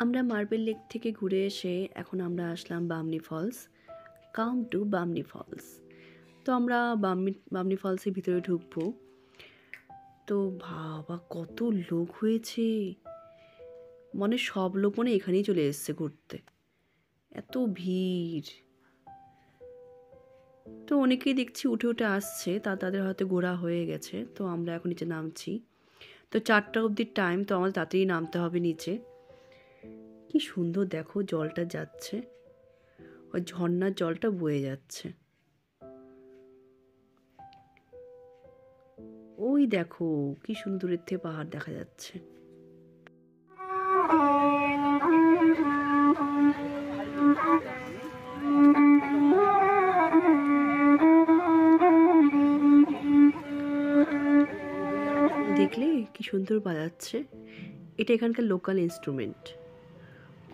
আমরা marble lake থেকে ঘুরে এসে এখন আমরা আসলাম Bamni Falls. Come to Bamni Falls. তো আমরা বামনি ফলসের ভিতরে ঢুকবো। তো বাবা কত লোক হয়েছে, মানে সব লোক মানে এখানেই চলে এসছে ঘুরতে, এত ভিড়। তো অনেকেই দেখছি উঠে উঠে আসছে, তাদের হয়তো ঘোরা হয়ে গেছে। তো আমরা এখন নিচে নামছি। তো 4টা অবধি টাইম, তো আমাদের তাড়াতাড়ি নামতে হবে নিচে। কি সুন্দর দেখো, জলটা যাচ্ছে, ওই ঝর্ণার জলটা বয়ে যাচ্ছে। ওই দেখো কি সুন্দরের থেকে পাহাড় দেখা যাচ্ছে। দেখলে কি সুন্দর বাজাচ্ছে, এটা এখানকার লোকাল ইনস্ট্রুমেন্ট।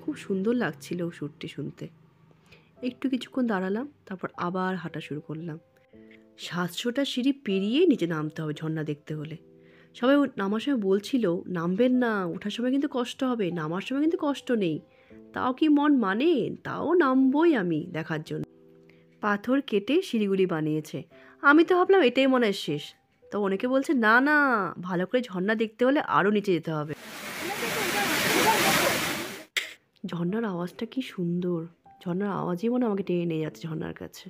খুব সুন্দর লাগছিল সুরটি শুনতে। একটু কিছুক্ষণ দাঁড়ালাম, তারপর আবার হাঁটা শুরু করলাম। 700টা সিঁড়ি পেরিয়ে নিচে নামতে হবে ঝর্ণা দেখতে হলে। সবাই নামার সময় বলছিল নামবেন না, ওঠার সময় কিন্তু কষ্ট হবে, নামার সময় কিন্তু কষ্ট নেই। তাও কি মন মানে, তাও নামবই আমি দেখার জন্য। পাথর কেটে সিঁড়িগুলি বানিয়েছে। আমি তো ভাবলাম এটাই মনে হয় শেষ। তো অনেকে বলছে না না, ভালো করে ঝর্ণা দেখতে হলে আরও নিচে যেতে হবে। ঝর্ণার আওয়াজটা কি সুন্দর, ঝর্ণার আওয়াজই মনে আমাকে টেনে নিয়ে যাচ্ছে ঝর্ণার কাছে।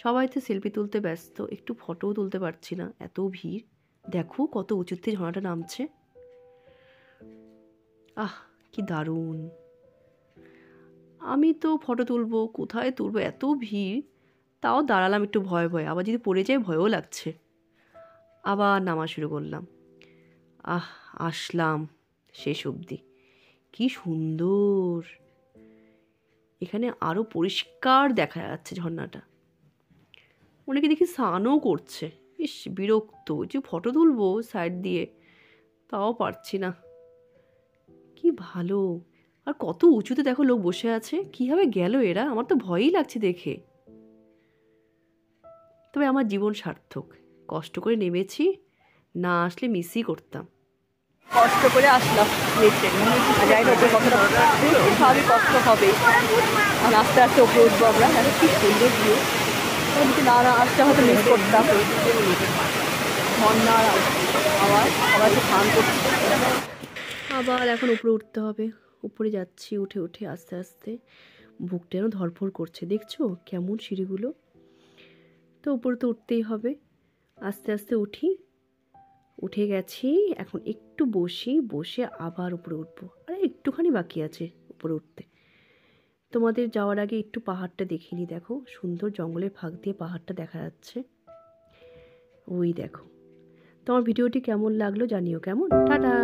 সবাই তো সেলফি তুলতে ব্যস্ত, একটু ফটোও তুলতে পারছি না, এত ভিড়। দেখো কত উঁচুতে ঝর্ণাটা নামছে। আহ কি দারুণ। আমি তো ফটো তুলবো, কোথায় তুলবো, এত ভিড়। তাও দাঁড়ালাম একটু ভয়ে ভয়ে, আবার যদি পড়ে যায় ভয়ও লাগছে। আবার নামা শুরু করলাম। আসলাম শেষ অবধি। কি সুন্দর, এখানে আরো পরিষ্কার দেখা যাচ্ছে ঝর্ণাটা। অনেকে দেখি স্নানও করছে। ইস বিরক্ত, যে ফটো তুলবো সাইড দিয়ে, তাও পারছি না। কি ভালো। আর কত উঁচুতে দেখো লোক বসে আছে, কিভাবে গেল এরা, আমার তো ভয়ই লাগছে দেখে। তবে আমার জীবন সার্থক, কষ্ট করে নেমেছি, না আসলে মিসই করতাম। কষ্ট করে আসলাম নিচে, যাই না ওপরে কতটা সবই কষ্ট হবে, আর আস্তে আস্তে ওপরে উঠবো আমরা। কি সুন্দর ভিউ, না না আসতে হয়তো মিস করতাম। ঝর্ণার আওয়াজ, আবার একটু স্নান করছি, আবার এখন উপরে উঠতে হবে। উপরে যাচ্ছি, উঠে উঠে আস্তে আস্তে বুকটা যেন ধরফর করছে, দেখছো কেমন সিঁড়িগুলো। তো উপরে তো উঠতেই হবে, আস্তে আস্তে উঠি। উঠে গেছি, এখন একটু বসি, বসে আবার উপরে উঠবো। আরে একটুখানি বাকি আছে উপরে উঠতে। তোমাদের যাওয়ার আগে একটু পাহাড়টা দেখিনি, দেখো সুন্দর জঙ্গলের ফাঁক দিয়ে পাহাড়টা দেখা যাচ্ছে। ওই দেখো। তোমার ভিডিওটি কেমন লাগলো জানিও। কেমন, টাটা।